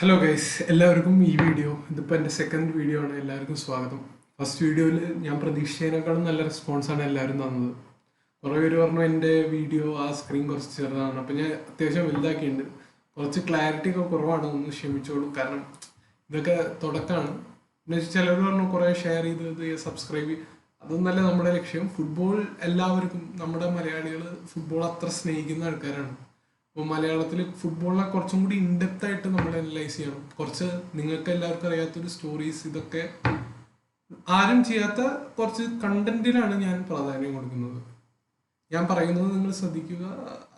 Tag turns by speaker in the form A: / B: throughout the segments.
A: Hello guys, എല്ലാവർക്കും ഈ video ഇതിപ്പോൾ എൻ്റെ സെക്കൻഡ് വീഡിയോ ആണ്. എല്ലാവർക്കും സ്വാഗതം. ഫസ്റ്റ് വീഡിയോയിൽ ഞാൻ പ്രതീക്ഷിച്ചതിനേക്കാളും നല്ല റെസ്പോൺസാണ് എല്ലാവരും തന്നത്. കുറേ പേര് പറഞ്ഞു എൻ്റെ വീഡിയോ ആ സ്ക്രീൻ കുറച്ച് ചെറുതാണ്, അപ്പോൾ ഞാൻ അത്യാവശ്യം വലുതാക്കിയിട്ടുണ്ട്. കുറച്ച് ക്ലാരിറ്റി ഒക്കെ കുറവാണ്, ഒന്ന് ക്ഷമിച്ചോളൂ. കാരണം ഇതൊക്കെ തുടക്കമാണ്. പിന്നെ ചിലർ പറഞ്ഞു കുറേ ഷെയർ ചെയ്ത് സബ്സ്ക്രൈബ് ചെയ്യും. അതൊന്നല്ല നമ്മുടെ ലക്ഷ്യം. ഫുട്ബോൾ എല്ലാവർക്കും, നമ്മുടെ മലയാളികൾ ഫുട്ബോൾ അത്ര സ്നേഹിക്കുന്ന ആൾക്കാരാണ്. അപ്പോൾ മലയാളത്തിൽ ഫുട്ബോളിനെ കുറച്ചും കൂടി ഇൻഡെപ്ത് ആയിട്ട് നമ്മൾ അനലൈസ് ചെയ്യണം. കുറച്ച് നിങ്ങൾക്ക് എല്ലാവർക്കും അറിയാത്തൊരു സ്റ്റോറീസ്, ഇതൊക്കെ ആരും ചെയ്യാത്ത കുറച്ച് കണ്ടന്റിലാണ് ഞാൻ പ്രാധാന്യം കൊടുക്കുന്നത്. ഞാൻ പറയുന്നത് നിങ്ങൾ ശ്രദ്ധിക്കുക.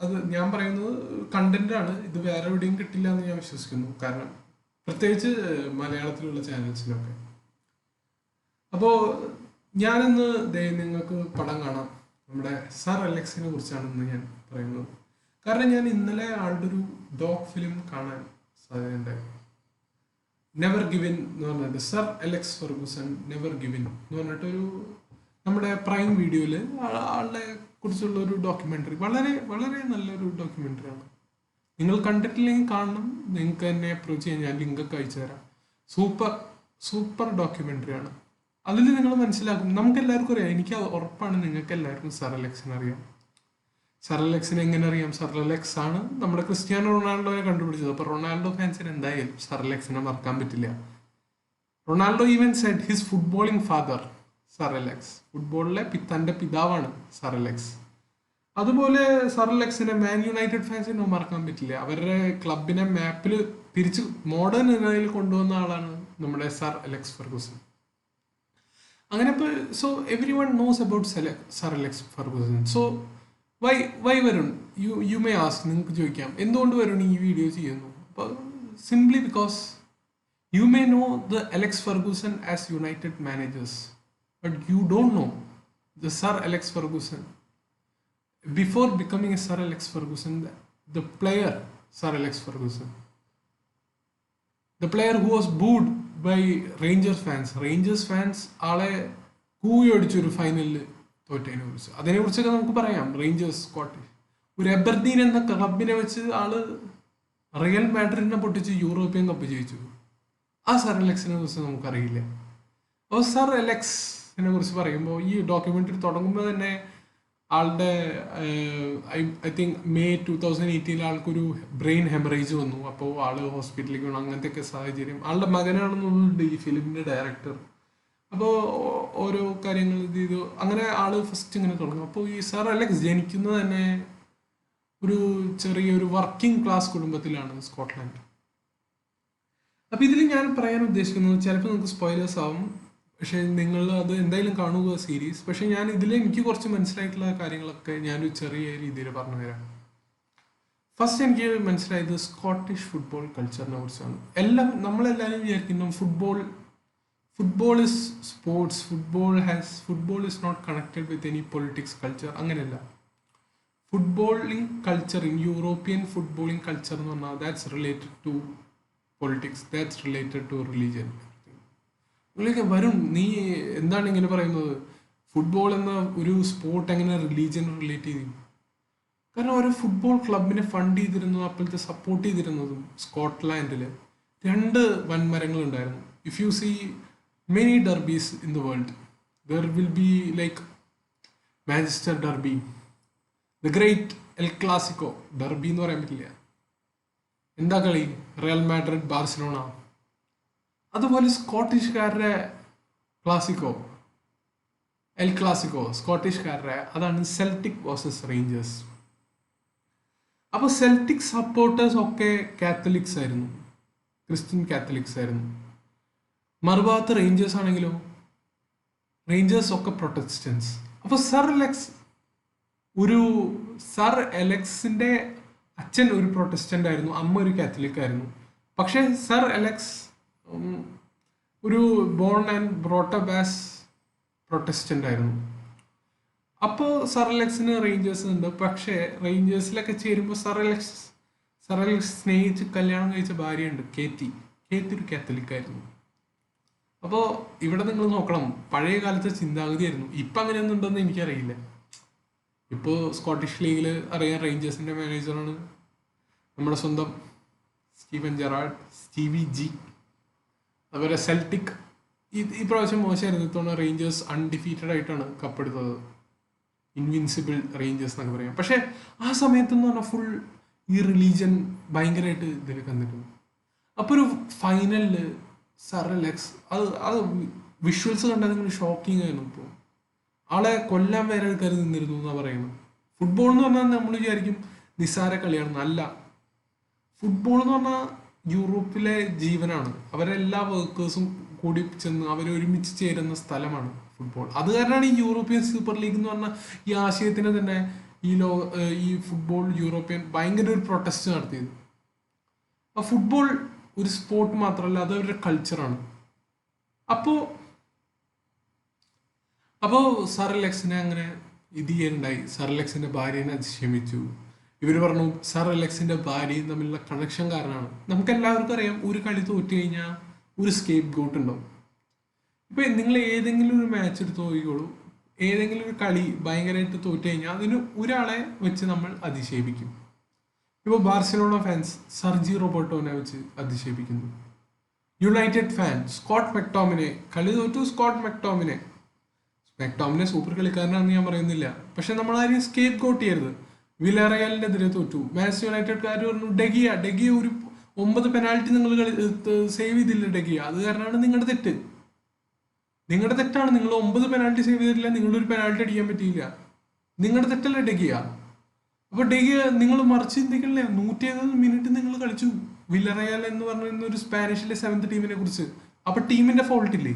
A: അത് ഞാൻ പറയുന്നത് കണ്ടന്റാണ്. ഇത് വേറെ എവിടെയും കിട്ടില്ല എന്ന് ഞാൻ വിശ്വസിക്കുന്നു. കാരണം പ്രത്യേകിച്ച് മലയാളത്തിലുള്ള ചാനൽസിലൊക്കെ. അപ്പോൾ ഞാനിന്ന് നിങ്ങൾക്ക് പടം കാണാം. നമ്മുടെ സർ അലക്സിനെ കുറിച്ചാണ് ഇന്ന് ഞാൻ പറയുന്നത്. കാരണം ഞാൻ ഇന്നലെ ആളുടെ ഒരു ഡോഗ് ഫിലിം കാണാൻ സാധ്യതയുണ്ടായി. നെവർ ഗിവിൻ എന്ന് പറഞ്ഞിട്ട്, Sir Alex Ferguson never given എന്ന് പറഞ്ഞിട്ടൊരു നമ്മുടെ പ്രൈം വീഡിയോയിൽ ആളുടെ കുറിച്ചുള്ള ഒരു ഡോക്യുമെൻ്ററി. വളരെ വളരെ നല്ലൊരു ഡോക്യുമെൻ്ററിയാണ്. നിങ്ങൾ കണ്ടിട്ടില്ലെങ്കിൽ കാണണം. നിങ്ങൾക്ക് എന്നെ അപ്രോച്ച് ചെയ്യാൻ ഞാൻ ലിങ്കൊക്കെ അയച്ചു തരാം. സൂപ്പർ സൂപ്പർ ഡോക്യുമെൻ്ററിയാണ്. അതിൽ നിങ്ങൾ മനസ്സിലാക്കും. നമുക്ക് എല്ലാവർക്കും അറിയാം, എനിക്ക് ഉറപ്പാണ് നിങ്ങൾക്ക് എല്ലാവർക്കും സർ അലക്സിനെ അറിയാം. സർ അലക്സിനെ എങ്ങനെ അറിയാം? സർ അലക്സ് ആണ് നമ്മുടെ ക്രിസ്ത്യാനോ റൊണാൾഡോയെ കണ്ടുപിടിച്ചത്. അപ്പോൾ റൊണാൾഡോ ഫാൻസിന് എന്തായാലും സർ അലക്സിനെ മറക്കാൻ പറ്റില്ല. Ronaldo even said his footballing father Sir Alex. ഫുട്ബോളിലെ തൻ്റെ പിതാവാണ് സർ അലക്സ്. അതുപോലെ സർ അലക്സിനെ മാൻ യുണൈറ്റഡ് ഫാൻസിനെ മറക്കാൻ പറ്റില്ല. അവരുടെ ക്ലബിനെ മാപ്പിൽ തിരിച്ച് മോഡേൺ ഇറയിൽ കൊണ്ടുവന്ന ആളാണ് നമ്മുടെ സർ അലക്സ് ഫെർഗൂസൺ. അങ്ങനെ ഇപ്പോൾ so every one knows about sir Alex Ferguson. So why Varun, you may ask, നിങ്ങൾക്ക് ചോദിക്കാം എന്തുകൊണ്ട് വരുൺ ഈ വീഡിയോ ചെയ്യുന്നു. അപ്പോൾ simply because you may know the Alex Ferguson as United managers, but you don't know the sir Alex Ferguson before becoming a sir Alex Ferguson, the player sir Alex Ferguson, the player who was booed by Rangers fans. Rangers fans ആളെ കൂവിയടിച്ചൊരു ഫൈനലിൽ തോറ്റതിനെ കുറിച്ച്, അതിനെക്കുറിച്ചൊക്കെ നമുക്ക് പറയാം. Rangers, Scottish, ഒരു എബർദീൻ എന്ന ക്ലബിനെ വെച്ച് ആള് റിയൽ മാഡ്രിഡിനെ പൊട്ടിച്ച് യൂറോപ്യൻ കപ്പ് ജയിച്ചു. ആ സർ അലക്സിനെ കുറിച്ച് നമുക്കറിയില്ല. അപ്പോൾ സർ അലക്സിനെ കുറിച്ച് പറയുമ്പോൾ ഈ ഡോക്യുമെൻ്ററി തുടങ്ങുമ്പോൾ തന്നെ ആളുടെ ഐ തിങ്ക് മെയ് 2018 ആൾക്കൊരു ബ്രെയിൻ ഹെമറേജ് വന്നു. അപ്പോൾ ആള് ഹോസ്പിറ്റലിലേക്ക് വേണം, അങ്ങനത്തെയൊക്കെ സാഹചര്യം. ആളുടെ മകനാണെന്നുണ്ട് ഈ ഫിലിമിൻ്റെ ഡയറക്ടർ. അപ്പോൾ ഓരോ കാര്യങ്ങൾ ഇത് ചെയ്തു. അങ്ങനെ ആള് ഫസ്റ്റ് ഇങ്ങനെ തുടങ്ങും. അപ്പോൾ ഈ സർ അലക്സ് ജനിക്കുന്നത് തന്നെ ഒരു ചെറിയൊരു വർക്കിംഗ് ക്ലാസ് കുടുംബത്തിലാണ്, സ്കോട്ട്ലാൻഡ്. അപ്പോൾ ഇതിൽ ഞാൻ പറയാൻ ഉദ്ദേശിക്കുന്നത്, ചിലപ്പോൾ നിങ്ങൾക്ക് സ്പോയിലേഴ്സ് ആവും, പക്ഷേ നിങ്ങൾ അത് എന്തായാലും കാണുക സീരീസ്. പക്ഷേ ഞാൻ ഇതിൽ എനിക്ക് കുറച്ച് മനസ്സിലായിട്ടുള്ള കാര്യങ്ങളൊക്കെ ഞാനൊരു ചെറിയ രീതിയിൽ പറഞ്ഞു തരാം. ഫസ്റ്റ് എനിക്ക് മനസ്സിലായത് സ്കോട്ടിഷ് ഫുട്ബോൾ കൾച്ചറിനെ കുറിച്ചാണ്. നമ്മളെല്ലാവരും വിചാരിക്കുന്നു football is sports, football is not connected with any politics culture. അങ്ങനെയല്ല. Footballing culture, European footballing culture എന്ന് പറഞ്ഞാൽ that's related to politics, that's related to religion. നിങ്ങൾക്ക് വരും, നീ എന്താണ് ഇങ്ങനെ പറയുന്നത്? ഫുട്ബോൾ എന്ന ഒരു സ്പോർട്ട് എങ്ങനെ റിലീജിയൻ റിലേറ്റ് ചെയ്യും? കാരണം ഒരു ഫുട്ബോൾ ക്ലബിനെ ഫണ്ട് ചെയ്തിരുന്നതും അപ്പോഴത്തെ സപ്പോർട്ട് ചെയ്തിരുന്നതും സ്കോട്ട്ലാൻഡിൽ 2 വൻമരങ്ങളുണ്ടായിരുന്നു. If you see many derbies in the world, there will be like Manchester derby, the great El Clasico. derby എന്ന് പറയാൻ പറ്റില്ല, എന്താ കളി, റയൽ മാഡ്രിഡ് ബാർസലോണ. അതുപോലെ സ്കോട്ടിഷ്കാരുടെ ക്ലാസിക്കോ, എൽ ക്ലാസിക്കോ, സ്കോട്ടിഷ്കാരുടെ അതാണ് സെൽറ്റിക് വേഴ്സസ് റേഞ്ചേഴ്സ്. അപ്പോൾ സെൽറ്റിക് സപ്പോർട്ടേഴ്സ് ഒക്കെ കാത്തലിക്സ് ആയിരുന്നു, ക്രിസ്ത്യൻ കാത്തലിക്സ് ആയിരുന്നു. മറുഭാഗത്ത് റേഞ്ചേഴ്സ് ആണെങ്കിലോ, റേഞ്ചേഴ്സ് ഒക്കെ പ്രൊട്ടസ്റ്റൻസ്. അപ്പോൾ സർ അലക്സിന്റെ അച്ഛൻ ഒരു പ്രൊട്ടസ്റ്റന്റ് ആയിരുന്നു, അമ്മ ഒരു കാത്തലിക് ആയിരുന്നു. പക്ഷേ സർ അലക്സ് ഒരു born and brought up as Protestant ആയിരുന്നു. അപ്പോൾ സർ അലക്സിന് റേഞ്ചേഴ്സ് ഉണ്ട്. പക്ഷേ റേഞ്ചേഴ്സിലൊക്കെ ചേരുമ്പോൾ സർ അലക്സ് സ്നേഹിച്ച് കല്യാണം കഴിച്ച ഭാര്യയുണ്ട്, കേത്തി ഒരു കാത്തലിക് ആയിരുന്നു. അപ്പോൾ ഇവിടെ നിങ്ങൾ നോക്കണം, പഴയ കാലത്തെ ചിന്താഗതിയായിരുന്നു. ഇപ്പം അങ്ങനെയൊന്നും ഉണ്ടെന്ന് എനിക്കറിയില്ല. ഇപ്പോൾ സ്കോട്ടിഷ് ലീഗിൽ അറിയാൻ റേഞ്ചേഴ്സിൻ്റെ മാനേജറാണ് നമ്മുടെ സ്വന്തം സ്റ്റീവൻ ജെറാർഡ്, സ്റ്റീവി ജി, അതുപോലെ സെൽറ്റിക്. ഈ പ്രാവശ്യം മോശമായിരുന്നു. ഇത്തവണ റേഞ്ചേഴ്സ് അൺഡിഫീറ്റഡ് ആയിട്ടാണ് കപ്പെടുത്തത്. ഇൻവിൻസിബിൾ റേഞ്ചേഴ്സ് എന്നൊക്കെ പറയാം. പക്ഷേ ആ സമയത്തെന്ന് പറഞ്ഞാൽ ഫുൾ ഈ റിലീജിയൻ ഭയങ്കരമായിട്ട് ഇതിൽ കണ്ടിരുന്നു. അപ്പോൾ ഒരു ഫൈനലിൽ സർ അലക്സ്, അത് വിഷ്വൽസ് കണ്ടാൽ നിങ്ങൾ ഷോക്കിംഗ് ആയിരുന്നു. ഇപ്പോൾ ആളെ കൊല്ലാൻ വേറെ ആൾക്കാർ നിന്നിരുന്നു എന്നാണ് പറയുന്നത്. ഫുട്ബോൾ എന്ന് പറഞ്ഞാൽ നമ്മൾ വിചാരിക്കും നിസ്സാര കളിയാണ്. നല്ല ഫുട്ബോൾ എന്ന് പറഞ്ഞാൽ യൂറോപ്പിലെ ജീവനാണ്. അവരെല്ലാ വർക്കേഴ്സും കൂടി ചെന്ന് അവരൊരുമിച്ച് ചേരുന്ന സ്ഥലമാണ് ഫുട്ബോൾ. അത് കാരണമാണ് ഈ യൂറോപ്യൻ സൂപ്പർ ലീഗ് എന്ന് പറഞ്ഞാൽ ഈ ആശയത്തിന് തന്നെ ഈ ഫുട്ബോൾ യൂറോപ്യൻ ഭയങ്കര ഒരു പ്രൊട്ടസ്റ്റ് നടത്തിയത്. ആ ഫുട്ബോൾ ഒരു സ്പോർട്ട് മാത്രമല്ല, അതൊരു കൾച്ചറാണ്. അപ്പോൾ സർ അലക്സിനെ അങ്ങനെ ഇത് ചെയ്യാനുണ്ടായി. സർ അലക്സിന്റെ ഭാര്യനെ അതിശമിച്ചു. ഇവർ പറഞ്ഞു സർ അലക്സിന്റെ ഭാര്യയും തമ്മിലുള്ള കണക്ഷൻ കാരണമാണ്. നമുക്ക് എല്ലാവർക്കും അറിയാം, ഒരു കളി തോറ്റു കഴിഞ്ഞാൽ ഒരു സ്കേപ്പ് ഗോട്ട് ഉണ്ടാവും. ഇപ്പം നിങ്ങൾ ഏതെങ്കിലും ഒരു മാച്ച് എടുത്ത് നോക്കിക്കോളൂ, ഏതെങ്കിലും ഒരു കളി ഭയങ്കരമായിട്ട് തോറ്റു കഴിഞ്ഞാൽ അതിന് ഒരാളെ വെച്ച് നമ്മൾ അധിക്ഷേപിക്കും. ഇപ്പോൾ ബാർസലോണ ഫാൻസ് സർജി റോബർട്ടോനെ വെച്ച് അധിക്ഷേപിക്കുന്നു. യുണൈറ്റഡ് ഫാൻ സ്കോട്ട് മെക്ടോമിനെ, കളി തോറ്റു സ്കോട്ട് മെക്ടോമിനെ സൂപ്പർ കളിക്കാരനാണെന്ന് ഞാൻ പറയുന്നില്ല, പക്ഷെ നമ്മൾ ആരെയും സ്കേപ്പ് ഗോട്ട് ചെയ്യരുത്. വിലറയലിനെതിരെ തോറ്റു, മാൻചെസ്റ്റർ യുണൈറ്റഡ്കാർ പറഞ്ഞു ഡെഗിയ ഒരു 9 പെനാൽറ്റി നിങ്ങൾ സേവ് ചെയ്തില്ല ഡെഗിയ, അത് കാരണമാണ് നിങ്ങളുടെ തെറ്റ്. നിങ്ങളുടെ തെറ്റാണ്. നിങ്ങൾ 9 പെനാൽറ്റി സേവ് ചെയ്തിട്ടില്ല, നിങ്ങളൊരു പെനാൽറ്റി അടിക്കാൻ പറ്റിയില്ല, നിങ്ങളുടെ തെറ്റല്ലേ ഡെഗിയ. അപ്പൊ ഡെഗിയ നിങ്ങൾ മറിച്ച് ചിന്തിക്കണില്ലേ, 170 മിനിറ്റ് നിങ്ങൾ കളിച്ചു വില്ലറയൽ എന്ന് പറഞ്ഞ ഒരു സ്പാനിഷിലെ 7th ടീമിനെ കുറിച്ച്. അപ്പൊ ടീമിന്റെ ഫോൾട്ട് ഇല്ലേ?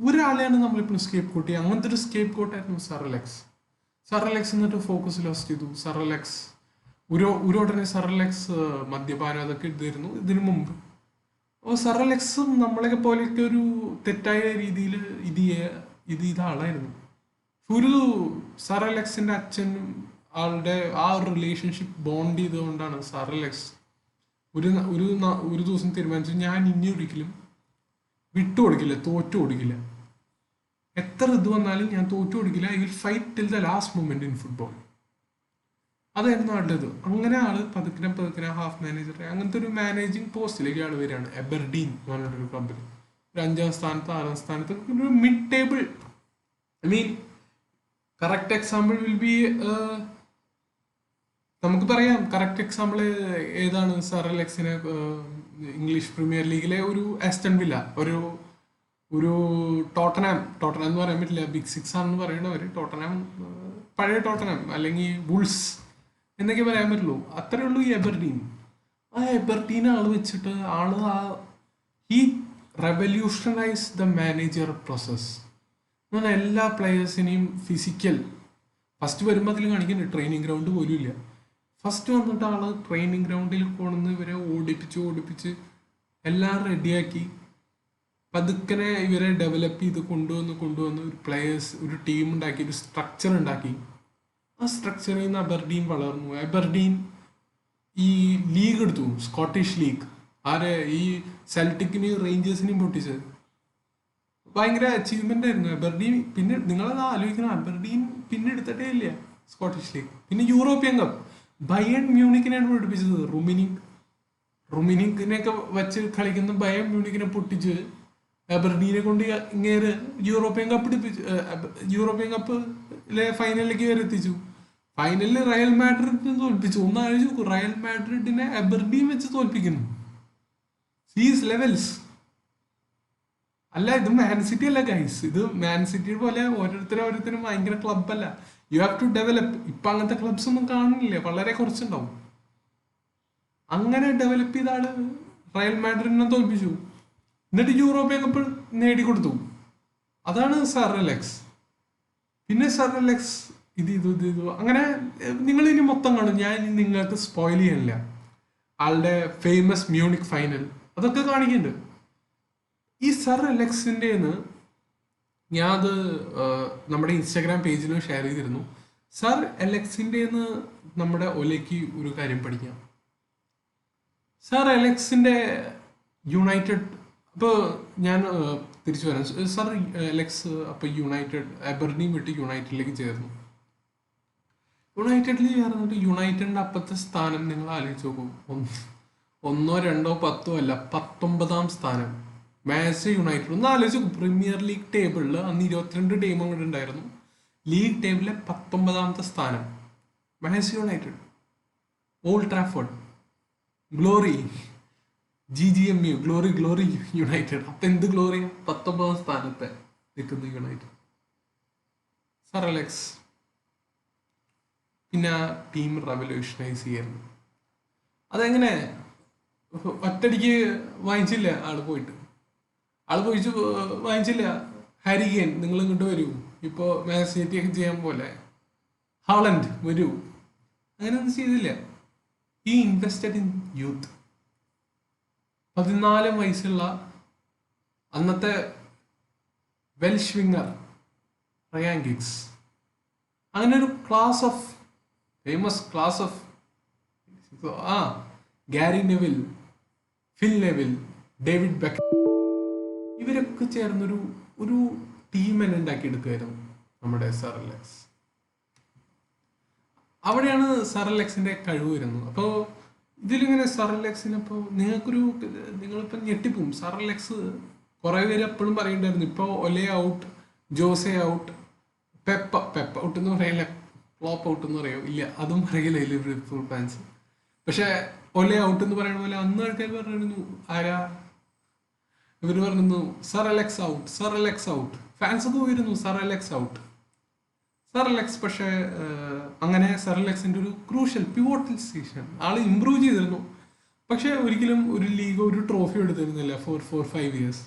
A: ഒരാളെയാണ് നമ്മളിപ്പോൾ സ്കേപ്പ് കോട്ട് ചെയ്യുക. അങ്ങനത്തെ ഒരു സ്കേപ്പ് കോട്ടായിരുന്നു സർ അലക്സ്. സർ അലക്സ് എന്നിട്ട് ഫോക്കസ് ലോസ്റ്റ് ചെയ്തു. സർ അലക്സ് ഉടനെ സർ അലക്സ് മദ്യപാനം അതൊക്കെ ഇതായിരുന്നു ഇതിനു മുമ്പ്. അപ്പോൾ സർ അലക്സും നമ്മളെ പോലെയൊക്കെ ഒരു തെറ്റായ രീതിയിൽ ഇത് ആളായിരുന്നു. ഒരു സർ അലക്സിന്റെ അച്ഛനും ആളുടെ ആ ഒരു റിലേഷൻഷിപ്പ് ബോണ്ട് ചെയ്തുകൊണ്ടാണ് സർ അലക്സ് ഒരു ദിവസം തീരുമാനിച്ചു, ഞാൻ ഇനി ഒരിക്കലും വിട്ടുകൊടുക്കില്ല, തോറ്റു കൊടുക്കില്ല. എത്ര ഇത് വന്നാലും ഞാൻ തോറ്റു കൊടുക്കില്ല. I will fight till the last moment in football. അതായിരുന്നു ആളുടേത്. അങ്ങനെ ആള് പതുക്കെ ഹാഫ് മാനേജർ, അങ്ങനത്തെ ഒരു മാനേജിങ് പോസ്റ്റിലേക്ക് ആൾ വരികയാണ്. എബർഡീൻ എന്ന് പറഞ്ഞൊരു ക്ലബിൽ ഒരു 5ാം സ്ഥാനത്ത് 6ാം സ്ഥാനത്ത് ഒരു mid table. I mean correct example will be, നമുക്ക് പറയാം കറക്റ്റ് എക്സാമ്പിൾ ഏതാണ് സർ അലക്സിനെ ഇംഗ്ലീഷ് പ്രീമിയർ ലീഗിലെ ഒരു ആസ്റ്റൺ വില്ല, ഒരു ടോട്ടനാം എന്ന് പറയാൻ പറ്റില്ല, ബിഗ് 6 ആണെന്ന് പറയണവര്, ടോട്ടനാം പഴയ ടോട്ടനാം അല്ലെങ്കിൽ വുൾസ് എന്നൊക്കെ പറയാൻ പറ്റുള്ളൂ. അത്രേ ഉള്ളൂ ഈ എബർഡീൻ. ആ എബർഡീൻ ആള് വെച്ചിട്ട് ഈ റെവല്യൂഷണൈസ് ദ മാനേജർ പ്രോസസ്. എന്നാൽ എല്ലാ പ്ലെയേഴ്സിനെയും ഫിസിക്കൽ ഫസ്റ്റ് വരുമ്പോൾ അതിൽ കാണിക്കുന്നുണ്ട്, ട്രെയിനിങ് ഗ്രൗണ്ട് പോലും ഇല്ല. ഫസ്റ്റ് വന്നിട്ട് ആള് ട്രെയിനിങ് ഗ്രൗണ്ടിൽ കൊണ്ടുവന്ന് ഇവരെ ഓടിപ്പിച്ച് എല്ലാം റെഡിയാക്കി പതുക്കനെ ഇവരെ ഡെവലപ്പ് ചെയ്ത് കൊണ്ടുവന്ന് ഒരു പ്ലെയേഴ്സ്, ഒരു ടീം ഉണ്ടാക്കി, ഒരു സ്ട്രക്ചർ ഉണ്ടാക്കി. ആ സ്ട്രക്ചറിൽ നിന്ന് എബർഡീൻ വളർന്നു. എബർഡീൻ ഈ ലീഗ് എടുത്തു, സ്കോട്ടിഷ് ലീഗ്. ഈ സെൽറ്റിക്കിനെയും റേഞ്ചേഴ്സിനെയും പൊട്ടിച്ചത് ഭയങ്കര അച്ചീവ്മെന്റ് ആയിരുന്നു. എബർഡീൻ പിന്നെ നിങ്ങളത് ആലോചിക്കണം, എബർഡീൻ പിന്നെ എടുത്തിട്ടേ ഇല്ല സ്കോട്ടിഷ് ലീഗ്. പിന്നെ യൂറോപ്യൻ കപ്പ് ബയേൺ മ്യൂണിക്കിനെയാണ് പഠിപ്പിച്ചത്. റുമിനിക്കിനെയൊക്കെ വെച്ച് കളിക്കുന്ന ബയേൺ മ്യൂണിക്കിനെ പൊട്ടിച്ച് എബർഡീനെ കൊണ്ട് ഇങ്ങേര് യൂറോപ്യൻ കപ്പിലെ ഫൈനലിലേക്ക് വരെ എത്തിച്ചു. ഫൈനലിൽ റയൽ മാഡ്രിഡിനെ തോൽപ്പിച്ചു. ഒന്ന് ആലോചിച്ച് നോക്കൂ, റയൽ മാഡ്രിഡിനെ എബർഡീൻ വെച്ച് തോൽപ്പിക്കുന്നു. സീസ് ലെവൽസ് അല്ല, ഇത് മാൻ സിറ്റി അല്ല ഗൈസ്. ഇത് മാൻ സിറ്റി പോലെ ഓരോരുത്തരും ഭയങ്കര ക്ലബല്ല. You have to develop. ഇപ്പൊ അങ്ങനത്തെ ക്ലബ്സ് ഒന്നും കാണുന്നില്ല, വളരെ കുറച്ചുണ്ടാവും. അങ്ങനെ ഡെവലപ്പ് ചെയ്ത ആള് റയൽ മാഡ്രിഡിനെ തോൽപ്പിച്ചു, എന്നിട്ട് യൂറോപ്യൻ കപ്പ് നേടിക്കൊടുത്തു. അതാണ് സർ അലക്സ്. പിന്നെ സർ അലക്സ് ഇത് അങ്ങനെ നിങ്ങൾ ഇനി മൊത്തം കാണും. ഞാൻ നിങ്ങൾക്ക് സ്പോയിൽ ചെയ്യാനില്ല. ആളുടെ ഫേമസ് മ്യൂണിക് ഫൈനൽ അതൊക്കെ കാണിക്കുന്നുണ്ട്. ഈ സർ അലക്സിൻ്റെ ഞാൻ അത് നമ്മുടെ ഇൻസ്റ്റാഗ്രാം പേജിലും ഷെയർ ചെയ്തിരുന്നു. സർ അലക്സിൻ്റെ നമ്മുടെ ഒലയ്ക്ക് ഒരു കാര്യം പഠിക്കാം. സർ അലക്സിൻ്റെ യുണൈറ്റഡ്, അപ്പോൾ ഞാൻ തിരിച്ചു വരാം. സർ അലക്സ് അപ്പോൾ എബർഡീൻ വിട്ട് യുണൈറ്റഡിലേക്ക് ചേർന്നു. യുണൈറ്റഡിൽ ചേർന്നിട്ട് യുണൈറ്റഡിൻ്റെ അപ്പത്തെ സ്ഥാനം നിങ്ങൾ ആലോചിച്ച് നോക്കും. ഒന്നോ രണ്ടോ പത്തോ അല്ല, 19ാം സ്ഥാനം മാഞ്ചസ്റ്റർ യുണൈറ്റഡ്. ഒന്ന് ആലോചിച്ച്, പ്രീമിയർ ലീഗ് ടേബിളിൽ അന്ന് 22 ടീം അങ്ങോട്ട് ഉണ്ടായിരുന്നു. ലീഗ് ടേബിളിലെ 19ാമത്തെ സ്ഥാനം Manchester United. Old Trafford, glory, GGMU, glory United. അപ്പൊ എന്ത് ഗ്ലോറിയ? 19ാം സ്ഥാനത്തെ നിൽക്കുന്ന യുണൈറ്റഡ്. സർ അലക്സ് പിന്നെ ടീം റെവല്യൂഷനൈസ് ചെയ്യുന്നു. അതെങ്ങനെ ഒറ്റടിക്ക് വാങ്ങിച്ചില്ല ആള് പോയിട്ട് വാങ്ങിച്ചില്ല. ഹാരി കെയ്ൻ നിങ്ങൾ ഇങ്ങോട്ട് വരൂ, ഇപ്പോൾ മാൻ സിറ്റി ഒക്കെ ചെയ്യാൻ പോലെ, ഹാളൻഡ് വരൂ, അങ്ങനെയൊന്നും ചെയ്തില്ല. ഈ ഇൻവെസ്റ്റഡ് ഇൻ യൂത്ത്. 14 വയസ്സുള്ള അന്നത്തെ വെൽഷ് വിങ്ങർ റയാൻ ഗിഗ്സ്, അങ്ങനെ ഒരു famous class of Gary Neville, Phil Neville, David Beckham, ഇവരൊക്കെ ചേർന്നൊരു ടീം തന്നെ ഉണ്ടാക്കിയെടുക്കുമായിരുന്നു നമ്മുടെ സർ അലക്സ്. അവിടെയാണ് സർ അലക്സിന്റെ കഴിവ് വരുന്നത്. അപ്പോൾ ഇതിലിങ്ങനെ സർ അലക്സിനപ്പോൾ നിങ്ങളിപ്പം ഞെട്ടിപ്പോവും. സർ അലക്സ് കുറേ പേര് എപ്പോഴും പറയുന്നുണ്ടായിരുന്നു, ഇപ്പോൾ Ole out, Jose out, Pep out എന്ന് പറയില്ല, ഫ്ലോപ്പ് ഔട്ട് എന്ന് പറയോ? ഇല്ല, അതും പറയില്ല ലിവർപൂൾ ഫാൻസ്. പക്ഷെ ഒലെ ഔട്ട് എന്ന് പറയുന്ന പോലെ അന്ന് ആൾക്കാർ പറഞ്ഞിരുന്നു, ഇവർ പറഞ്ഞു sir Alex out, sir Alex out. Fans ഒക്കെ പോയിരുന്നു sir Alex out, sir Alex. പക്ഷേ അങ്ങനെ സർ അലക്സിന്റെ ഒരു ക്രൂഷ്യൽ പിവോട്ടൽ സീസൺ ആള് ഇമ്പ്രൂവ് ചെയ്തിരുന്നു. പക്ഷെ ഒരിക്കലും ഒരു ലീഗോ ഒരു ട്രോഫി എടുത്തിരുന്നില്ല ഫോർ 5 ഇയേഴ്സ്.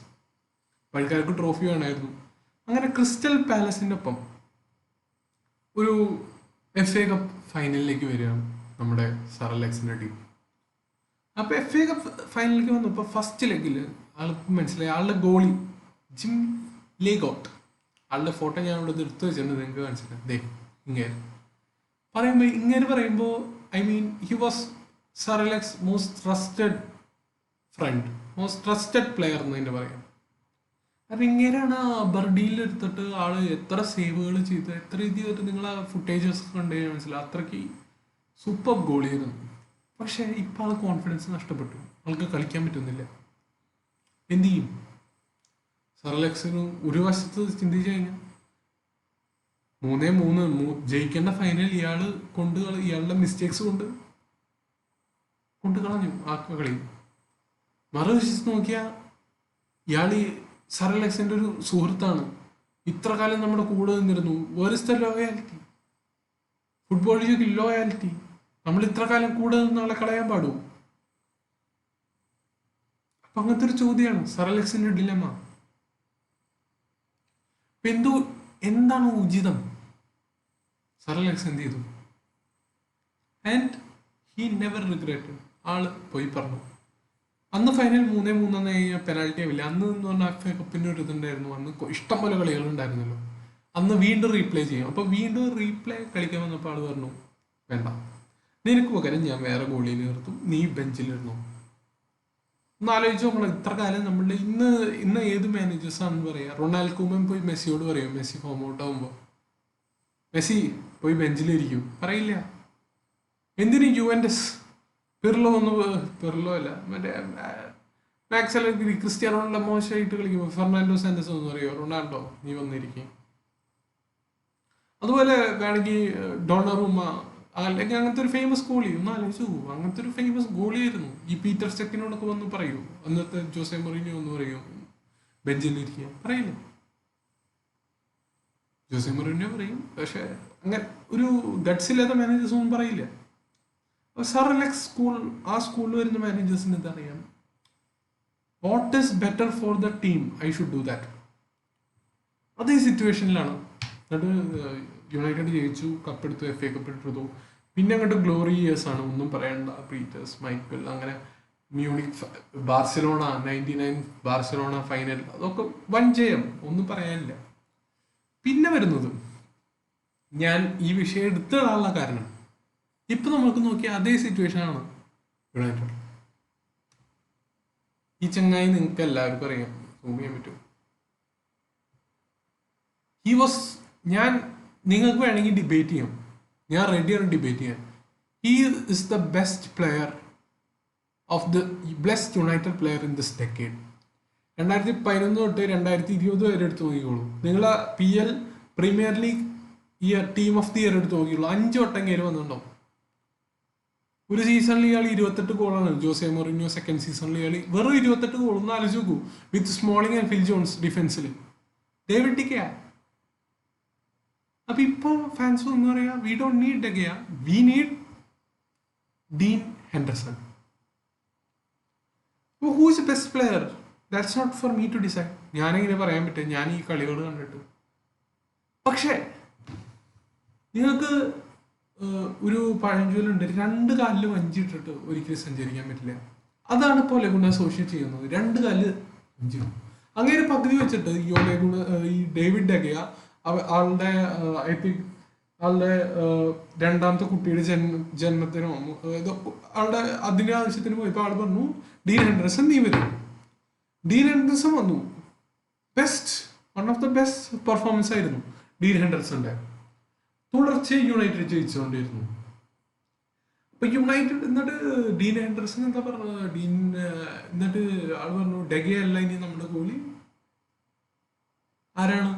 A: ആൾക്കാർക്ക് ട്രോഫി വേണമായിരുന്നു. അങ്ങനെ ക്രിസ്റ്റൽ പാലസിന്റെ ഒപ്പം ഒരു FA കപ്പ് ഫൈനലിലേക്ക് വരികയാണ് നമ്മുടെ സർ അലക്സിന്റെ ടീം. അപ്പൊ FA കപ്പ് ഫൈനലിലേക്ക് വന്നപ്പോൾ ഫസ്റ്റ് ലെഗിൽ ആൾക്ക് മനസ്സിലായി, ആളുടെ ഗോളി ജിം ലേഗോട്ട്, ആളുടെ ഫോട്ടോ ഞാൻ ഇവിടെ എടുത്തു വെച്ചിട്ടുണ്ട്, നിങ്ങൾക്ക് കാണിച്ചിട്ട് ഇങ്ങനെ പറയുമ്പോൾ I mean he was Sir Alex most trusted friend, most trusted player എന്ന് തന്നെ പറയാം. അപ്പം ഇങ്ങനെയാണ് ബർഡിയിൽ എടുത്തിട്ട് ആള് എത്ര സേവുകൾ ചെയ്ത്, എത്ര രീതിയായിട്ട് നിങ്ങൾ ആ ഫുട്ടേജസ് കണ്ടു കഴിഞ്ഞാൽ മനസ്സിലാവും, അത്രയ്ക്ക് സൂപ്പർ ഗോളിയായിരുന്നു. പക്ഷെ ഇപ്പം ആൾ കോൺഫിഡൻസ് നഷ്ടപ്പെട്ടു, ആൾക്ക് കളിക്കാൻ പറ്റുന്നില്ല. എന്ത് ചെയ്യും? സർ അലക്സിന് ഒരു വശത്ത് ചിന്തിച്ചു കഴിഞ്ഞാൽ 3-3 ജയിക്കേണ്ട ഫൈനൽ ഇയാളുടെ മിസ്റ്റേക്സ് കൊണ്ട് കളഞ്ഞു ആ കളി. മറുവശത്ത് നോക്കിയാൽ ഇയാൾ സർ അലക്സിന്റെ ഒരു സുഹൃത്താണ്, ഇത്ര കാലം നമ്മുടെ കൂടെ നിന്നിരുന്നു. Where is the loyalty? Football loyalty. നമ്മൾ ഇത്ര കാലം കൂടെ നിന്ന് ആളെ കളയാൻ പാടുമോ? അപ്പൊ അങ്ങനത്തെ ഒരു ചോദ്യമാണ് സർ അലക്സിന്റെ ഡിലമ. എന്താണ് ഉചിതം? സർ അലക്സ് എന്ത് ചെയ്തു? And he never regretted. ആള് പോയി പറഞ്ഞു. അന്ന് ഫൈനൽ 3-3 കഴിഞ്ഞാൽ പെനാൽറ്റി ആവില്ല. അന്ന് എന്ന് പറഞ്ഞാൽ FA കപ്പിന്റെ ഒരു ഇതുണ്ടായിരുന്നു. അന്ന് ഇഷ്ടംപോലെ കളികൾ ഉണ്ടായിരുന്നല്ലോ. അന്ന് വീണ്ടും റീപ്ലേ ചെയ്യും. അപ്പൊ വീണ്ടും റീപ്ലേ കളിക്കാൻ വന്നപ്പോൾ ആള് പറഞ്ഞു, വേണ്ട, നിനക്ക് പകരം ഞാൻ വേറെ ഗോളിയിൽ നിർത്തും, നീ ബെഞ്ചിലിരുന്നു. ഒന്ന് ആലോചിച്ച് നോക്കണം, ഇത്ര കാലം നമ്മളുടെ ഇന്ന് ഏത് മാനേജേഴ്സാണെന്ന് പറയാ? റൊണാൾഡ് കൂമൻ പോയി മെസ്സിയോട് പറയും, മെസ്സി ഫോം ഔട്ട് ആകുമ്പോൾ, മെസ്സി പോയി ബെഞ്ചിലിരിക്കും? പറയില്ല. എന്തിന് യുവന്റസ് പിർലോ അല്ല, മറ്റേ മാക്സ് അലഗ്രി, ക്രിസ്ത്യാനോ റൊണാൾഡോ മോശമായിട്ട് കളിക്കുമ്പോൾ ഫെർണാണ്ടോ സാന്റോസ് എന്ന് പറയോ, റൊണാൾഡോ നീ വന്നിരിക്കും. അതുപോലെ വേണമെങ്കിൽ ഡോണറുമ, അല്ലെങ്കിൽ അങ്ങനത്തെ ഒരു ഫേമസ് ഗോളി ഒന്ന് ആലോചിച്ചു. അങ്ങനത്തെ ഒരു ഫേമസ് ഗോളിയായിരുന്നു. ഈ പീറ്റർ സ്റ്റെക്കിനോടൊക്കെ വന്ന് പറയൂ, അന്നത്തെ ജോസെ മൊറീനിയോ എന്ന് പറയൂ ബെഞ്ചിലിരിക്കുക? പറയില്ല. ജോസെ മൊറീനിയോ പറയും, പക്ഷെ അങ്ങനെ ഒരു ഗട്ട്സ് ഇല്ലാത്ത മാനേജേഴ്സ് ഒന്നും പറയില്ല. സർ അലക്സ് ആ സ്കൂളിൽ വരുന്ന മാനേജേഴ്സിന് ഇതറിയാം, what is better for the team, I should do that. അതേ സിറ്റുവേഷനിലാണ്. എന്നിട്ട് യുണൈറ്റഡ് ജയിച്ചു, കപ്പെടുത്തു, FA കപ്പ് എടുത്തു. പിന്നെ അങ്ങോട്ട് ഗ്ലോറി ഇയേഴ്സ് ആണ്, ഒന്നും പറയണ്ട. പീറ്റേഴ്സ്, മൈക്കൽ, അങ്ങനെ മ്യൂണിക്, ബാർസലോണ 99 ബാർസലോണ ഫൈനൽ, അതൊക്കെ വൻ ജയം, ഒന്നും പറയാനില്ല. പിന്നെ വരുന്നത്, ഞാൻ ഈ വിഷയം എടുത്തിടാനുള്ള കാരണം, ഇപ്പൊ നമുക്ക് നോക്കിയാൽ അതേ സിറ്റുവേഷൻ ആണ് യുണൈറ്റഡ്. ഈ ചങ്ങായി നിങ്ങൾക്ക് എല്ലാവർക്കും അറിയാം, സൂം ചെയ്യാൻ പറ്റും. നിങ്ങൾക്ക് വേണമെങ്കിൽ ഡിബേറ്റ് ചെയ്യാം, ഞാൻ റെഡിയാണ് ഡിബേറ്റ് ചെയ്യാൻ. He is the best player of the best United player in this decade. 2011 തൊട്ട് 2020 വരെ എടുത്ത് നോക്കിക്കോളൂ. നിങ്ങൾ PL premier league year team of the year എടുത്ത് നോക്കിയുള്ളൂ, 5 വട്ടം കയറി വന്നിട്ടുണ്ടാവും. ഒരു സീസണിൽ ഇയാൾ 28 ഗോളാണ്. ജോസെ മൊറിഞ്ഞോ സെക്കൻഡ് സീസണിൽ ഇയാൾ വെറും 28 ഗോൾ. ഒന്ന് ആലോചിച്ച് നോക്കൂ, with Smalling and Phil Jones ഡിഫൻസിൽ. David De Gea. അപ്പൊ ഇപ്പൊ ഫാൻസ് എന്ന് പറയാ, we don't need De Gea, we need Dean Henderson. Who is best player? That's not for me to decide. ഞാനെങ്ങനെ പറയാൻ പറ്റും, ഞാൻ ഈ കളികൾ കണ്ടിട്ട്. പക്ഷേ നിങ്ങൾക്ക് ഒരു പഴഞ്ചൊല്ലുണ്ട്, 2 കാലിൽ വഞ്ചിട്ടിട്ട് ഒരിക്കലും സഞ്ചരിക്കാൻ പറ്റില്ല. അതാണ് ഇപ്പോൾ ലെഗുണ സോഷ്യ ചെയ്യുന്നത്. 2 കാലിൽ വഞ്ചിടും. അങ്ങനെ പകുതി വെച്ചിട്ട് ഈ ഡേവിഡ് ഡെഗയ ആളുടെ ഐ തിങ്ക് ആളുടെ രണ്ടാമത്തെ കുട്ടിയുടെ ജന്മത്തിനോ ആളുടെ അതിന്റെ ആവശ്യത്തിന് പോയപ്പോൾ ആൾ പറഞ്ഞു, ഡീൻ ഹെൻഡർസൺ നീ വരും. ഡീൻ ഹെൻഡർസൺ വന്നു. One of the best performance ആയിരുന്നു ഡീൻ ഹെൻഡർസന്റെ. തുടർച്ചയായി യുണൈറ്റഡ് ജയിച്ചുകൊണ്ടിരുന്നു. അപ്പൊ യുണൈറ്റഡ് എന്നിട്ട് ഡീൻ ഹെൻഡർസൺ എന്താ പറഞ്ഞത്? എന്നിട്ട് ആൾ പറഞ്ഞു, ഡെഗയ അല്ല ഇനി നമ്മുടെ ഗോളി. ആരാണ്?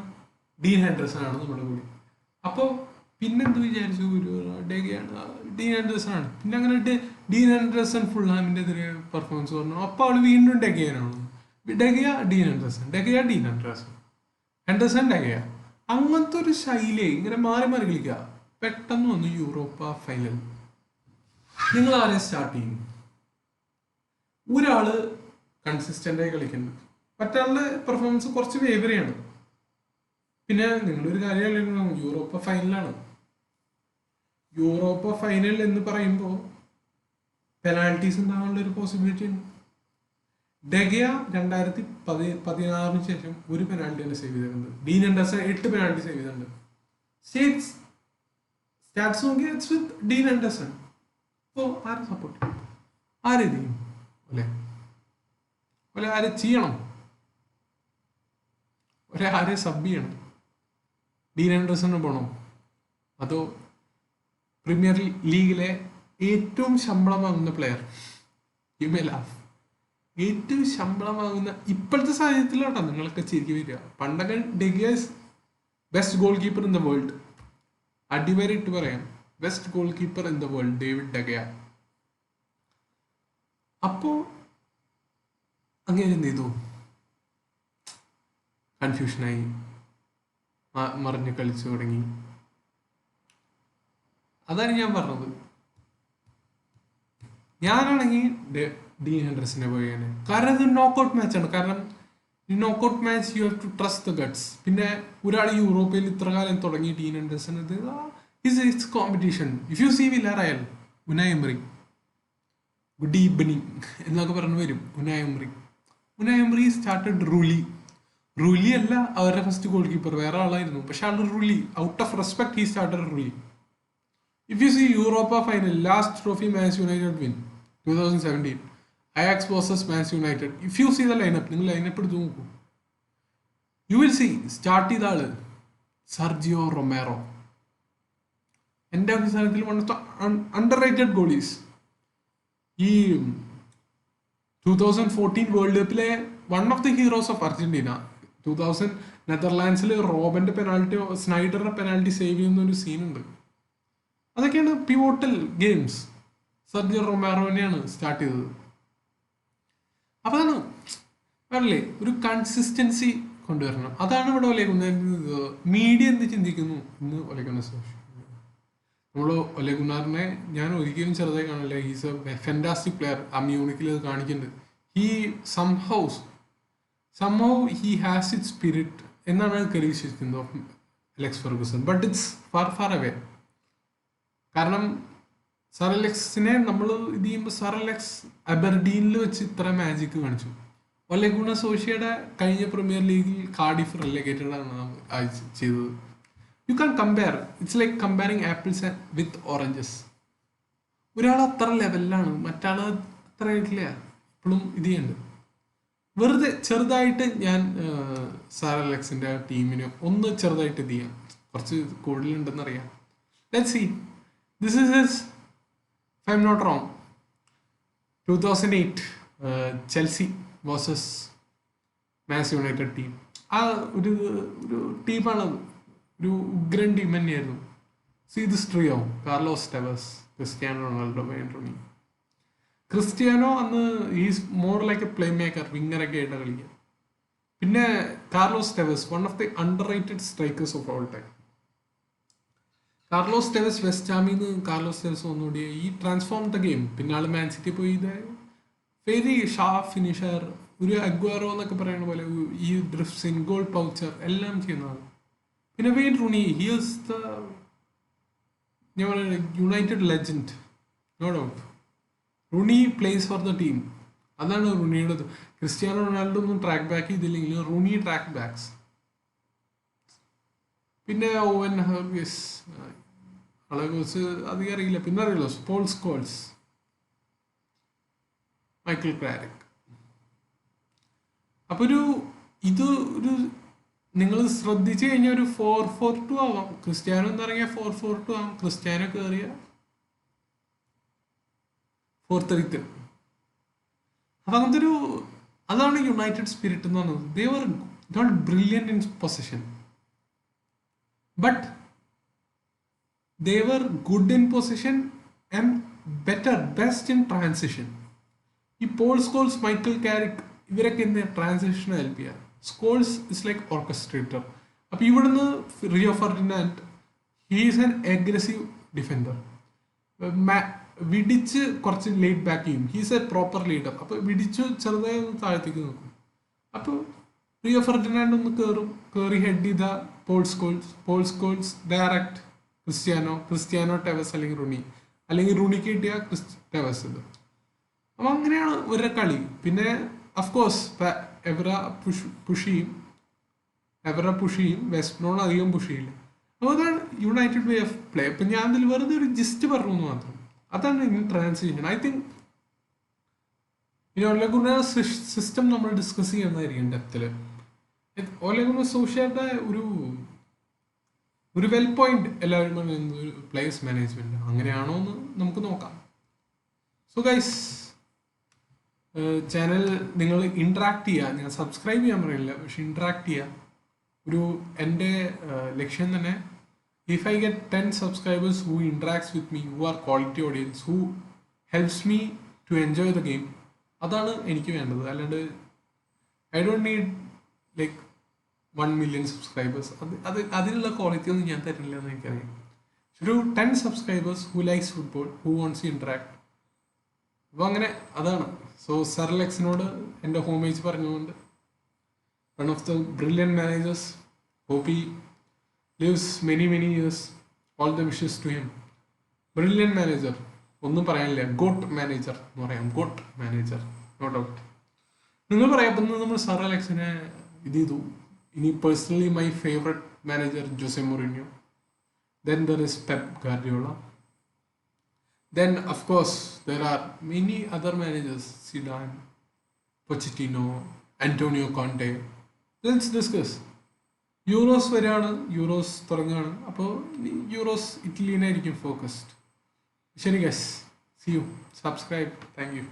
A: ഡീൻ ഹെൻഡർസൺ ആണ് നമ്മുടെ ഗോളി. അപ്പോൾ പിന്നെന്ത് വിചാരിച്ചു? ഒരു ഡീൻ ഹെൻഡർസൺ ആണ്. പിന്നെ അങ്ങനെ ഡീൻ ഹെൻഡർസൺ ഫുൾഹാമിന്റെ എതിരെ പെർഫോമൻസ് പറഞ്ഞു. അപ്പൊ അവള് വീണ്ടും ഡെഗയാണ്. ഡെഗയ ഡീൻ ഹെൻഡർസൺ, ഡെഗയ ഡീൻ ഹെൻഡർസൺ, ഹെൻഡർസൺ ഡെഗയ. അങ്ങനത്തെ ഒരു ശൈലി ഇങ്ങനെ മാറി മാറി കളിക്കുക. പെട്ടെന്ന് വന്നു യൂറോപ്പ ഫൈനൽ. നിങ്ങൾ ആരെ സ്റ്റാർട്ട് ചെയ്യും? ഒരാള് കൺസിസ്റ്റന്റ് ആയി കളിക്കുന്നുണ്ട്, മറ്റാളുടെ പെർഫോമൻസ് കുറച്ച് വേവറിയാണ്. പിന്നെ നിങ്ങളൊരു കാര്യം, യൂറോപ്പ ഫൈനലാണ്. യൂറോപ്പ ഫൈനൽ എന്ന് പറയുമ്പോൾ പെനാൽറ്റീസ് ഉണ്ടാകാനുള്ള ഒരു പോസിബിലിറ്റി ഉണ്ട്. ഡെഗയ 2016 ശേഷം ഒരു പെനാൽറ്റി തന്നെ സേവ് ചെയ്തിട്ടുണ്ട്. ഡീൻ ഹെൻഡർസൺ 8 പെനാൽറ്റി സേവ് ചെയ്തിട്ടുണ്ട്. സ്റ്റാറ്റ്സ് നോക്കിയാൽ ഇറ്റ്സ് വിത്ത് ഡീൻ ഹെൻഡർസൺ. അപ്പോൾ ആരെ സപ്പോർട്ട് ചെയ്യും? ആരെ ചെയ്യും? ആരെ ചെയ്യണം? ആരെ സബ് ചെയ്യണം? ഡീൻ ഹെൻഡർസണ് പോണോ? അതോ പ്രീമിയർ ലീഗിലെ ഏറ്റവും ശമ്പളം വാങ്ങുന്ന പ്ലെയർ, യു മേ ലാഫ്, ഏറ്റവും ശമ്പളം വാങ്ങുന്ന ഇപ്പോഴത്തെ സാഹചര്യത്തിലാട്ടോ നിങ്ങളൊക്കെ ശരിക്കും വരിക. പണ്ടൊക്കെ De Gea best goalkeeper in the world, അടിവരയിട്ട് പറയാം, best goalkeeper in the world David De Gea. അപ്പോ അങ്ങനെ എന്ത് ചെയ്തു? കൺഫ്യൂഷനായി, മറിഞ്ഞ് കളിച്ചു തുടങ്ങി. അതാണ് ഞാൻ പറഞ്ഞത്. ഞാനാണെങ്കിൽ ഡീൻ ഹെൻഡർസനെ പോയാണ്. കാരണം ഇത് നോക്കൗട്ട് മാച്ചാണ്. കാരണം ഈ knockout match you have to trust the guts. പിന്നെ ഒരാൾ യൂറോപ്പിൽ ഇത്ര കാലം തുടങ്ങി ഡീൻ ഹെൻഡർസൺ, ഇത് it's competition. If you see Villarreal, Unai Emery, good evening എന്നൊക്കെ പറഞ്ഞു വരും. ഉനായ് എമറി സ്റ്റാർട്ടഡ് റൂലി അല്ല അവരുടെ ഫസ്റ്റ് ഗോൾ കീപ്പർ, വേറെ ആളായിരുന്നു. പക്ഷെ ആൾ Rulli, out of respect he started Rulli. If you see Europa final, last trophy Man United win 2017, Ajax versus Man United. If you see the lineup, നിങ്ങൾ lineup എടുത്ത് നോക്കൂ, you will see start ചെയ്ത ആള് Sergio Romero. എൻ്റെ അഭിപ്രായത്തിൽ one of the underrated goalies. ഈ 2014 world കപ്പിലെ one of the heroes of Argentina. 2000 നെതർലാൻഡ്സിൽ റോബന്റെ പെനാൽറ്റി, സ്നൈഡറിന്റെ പെനാൽറ്റി സേവ് ചെയ്യുന്ന ഒരു സീനുണ്ട്. അതൊക്കെയാണ് പിവോട്ടൽ ഗെയിംസ്. സർജിയോ റൊമേറോനെയാണ് സ്റ്റാർട്ട് ചെയ്തത്. അപ്പൊ അതാണ് പറഞ്ഞില്ലേ, ഒരു കൺസിസ്റ്റൻസി കൊണ്ടുവരണം. അതാണ് ഇവിടെ ഒലേഗുന്നാറിന്റെ മീഡിയ എന്ത് ചിന്തിക്കുന്നു ഇന്ന് ഒലേഗുന്നാർ. നമ്മൾ ഒലേഗുന്നാറിനെ ഞാൻ ഒരിക്കലും ചെറുതായി കാണില്ല. He's A fantastic player. ആ മ്യൂണിക്കിൽ അത് കാണിക്കുന്നുണ്ട്. He somehow he has it spirit എന്നാണ് കരുതി വിശ്വസിക്കുന്നത് of Alex Ferguson. But it's far away. കാരണം സർ അലക്സിനെ നമ്മൾ ഇത് ചെയ്യുമ്പോൾ സർ അലക്സ് അബർഡീനിൽ വെച്ച് ഇത്ര മാജിക് കാണിച്ചു. ഒലെഗുണ സോഷ്യയുടെ കഴിഞ്ഞ പ്രീമിയർ ലീഗിൽ കാർഡിഫ് റെലഗേറ്റഡ് ആണ് ചെയ്തത്. You can compare. It's like comparing apples with oranges. ഒരാൾ അത്ര ലെവലിലാണ്, മറ്റാൾ അത്ര ആയിട്ടില്ല. ഇപ്പോഴും ഇത് ചെയ്യുന്നുണ്ട്. വെറുതെ ചെറുതായിട്ട് ഞാൻ സർ അലക്സിന്റെ ടീമിന് ഒന്ന് ചെറുതായിട്ട് ഇത് ചെയ്യാം. കുറച്ച് കൂടുതലുണ്ടെന്നറിയാം. Let's see. This is his, if I'm not wrong, 2008 Chelsea versus Man United team. ആ ഒരു ഒരു ടീമാണത്, ഒരു ഉഗ്രൻ ടീം തന്നെയായിരുന്നു. See this trio: Carlos Tevez, Cristiano Ronaldo, Wayne Rooney. Cristiano അന്ന് is more like a playmaker, വിങ്ങറൊക്കെ ആയിട്ട് കളിക്കുക. പിന്നെ Carlos Tevez, one of the underrated strikers of all time. Carlos Tevez West ഹാമിന്ന് Carlos Tevez ഒന്നുകൂടി ഈ transform the game. പിന്നെ ആൾ Man City പോയി വെരി ഷാർപ്പ് ഫിനിഷർ, ഒരു അഗ്വാറോ എന്നൊക്കെ പറയുന്ന പോലെ ഈ ഡ്രിഫ്റ്റ്സ് ഇൻ ഗോൾ പൗച്ചർ എല്ലാം ചെയ്യുന്നതാണ്. പിന്നെ വെയ്ൻ റൂണി, ഹിയേഴ്സ് ദ ഞാൻ പറയുന്നത് United legend, no doubt. Rooney plays for the team, അതാണ് റൂണിയുടെ. ക്രിസ്ത്യാനോ റൊണാൾഡോ ഒന്നും ട്രാക്ക് ബാക്ക് ചെയ്തില്ലെങ്കിലും റൂണി ട്രാക്ക് ബാക്സ്. പിന്നെ ഓവൻ ഹെർഗസ്, ആളെ കുറിച്ച് അധികം അറിയില്ല. പിന്നെ അറിയില്ലോ പോൾ സ്കോൾസ്, മൈക്കിൾ ക്ലാരിക്. അപ്പൊ ഇത് ഒരു നിങ്ങൾ ശ്രദ്ധിച്ചു കഴിഞ്ഞാൽ ഒരു 4-4-2 ആവാം. ക്രിസ്ത്യാനോ എന്നിറങ്ങിയ 4-4-2 ആവാം. ക്രിസ്ത്യാനോ കയറിയ 4-3-3. അപ്പൊ അങ്ങനത്തെ അതാണ് യുണൈറ്റഡ് സ്പിരിറ്റ് എന്ന് പറയുന്നത്. They were not brilliant in position, but they were good in position and best in transition. ഈ പോൾ സ്കോൾസ്, മൈക്കിൾ കാരിക്, ഇവരൊക്കെ എന്ത് ട്രാൻസിഷൻ ഹെൽപ്പ് ചെയ്യുക. Scholes is like orchestrator. അപ്പൊ ഇവിടുന്ന് Rio Ferdinand, he is an aggressive defender. Vidic കുറച്ച് late back ചെയ്യും. He's a proper leader. അപ്പൊ Vidic ചെറുതായി ഒന്ന് താഴത്തേക്ക് നോക്കും. അപ്പോൾ റിയോ ഫെർഡിനാൻഡ് ഒന്ന് കയറി ഹെഡ് ചെയ്ത Paul Scholes direct Cristiano Tevez അല്ലെങ്കിൽ റുണി, അല്ലെങ്കിൽ റുണിക്ക് കിട്ടിയ ടെവസ്. ഇത് അപ്പം അങ്ങനെയാണ് ഒരു കളി. പിന്നെ അഫ്കോഴ്സ് എവറ പുഷ് ചെയ്യും, വെസ്റ്റ് ബ്രോൺ അധികം പുഷ് ചെയ്യില്ല. അപ്പോൾ അതാണ് യുണൈറ്റഡ് വേ ഓഫ് പ്ലേ. അപ്പം ഞാൻ അതിൽ വെറുതെ ഒരു ജിസ്റ്റ് പറഞ്ഞു എന്ന് മാത്രം. അതാണ് ഇൻ ട്രാൻസിഷൻ. ഐ തിങ്ക് ഇനി ഓലെ ഗുണ സിസ്റ്റം നമ്മൾ ഡിസ്കസ് ചെയ്യുന്നതായിരിക്കും ഡെപ്തിൽ. ഓലെ ഗുണ സോഷ്യയുടെ ഒരു വെൽ പോയിന്റ് എല്ലാവരും ഒരു പ്ലേയേഴ്സ് മാനേജ്മെന്റ് അങ്ങനെയാണോ എന്ന് നമുക്ക് നോക്കാം. സോ ഗൈസ്, ചാനൽ നിങ്ങൾ ഇൻട്രാക്ട് ചെയ്യുക. ഞാൻ സബ്സ്ക്രൈബ് ചെയ്യാൻ പറയില്ല, പക്ഷെ ഇൻട്രാക്ട് ചെയ്യുക. എൻ്റെ ലക്ഷ്യം തന്നെ, if I get 10 subscribers who interacts with me, who are quality audience, who helps me to enjoy the game, അതാണ് എനിക്ക് വേണ്ടത്. അല്ലാണ്ട് I don't need like 1 million subscribers. അതിനുള്ള ക്വാളിറ്റി ഒന്നും ഞാൻ തരില്ല എന്ന് എനിക്കറിയാം. ഒരു 10 subscribers who likes football, who wants to interact. അപ്പോൾ അങ്ങനെ അതാണ്. സോ സർ ലെക്സിനോട് എൻ്റെ ഹോമേജ് പറഞ്ഞുകൊണ്ട്, one of the brilliant managers, hope he lives many years. All the wishes to him. Brilliant manager, ഒന്നും പറയാനില്ല. ഗോട്ട് മാനേജർ എന്ന് പറയാം. GOAT manager, no doubt. നിങ്ങൾ പറയാം നമ്മൾ സർ അലക്സിനെ ഇത് ചെയ്തു. ഇനി personally my favourite manager Jose Mourinho. Then there is Pep Guardiola. Then of course there are many other managers, Zidane, Pochettino, Antonio Conte. Let's discuss. Euros വരെയാണ്, Euros തുടങ്ങുകയാണ്. അപ്പോൾ യൂറോസ് ഇറ്റലിനായിരിക്കും ഫോക്കസ്ഡ്. ശരി guys, see you. Subscribe. Thank U.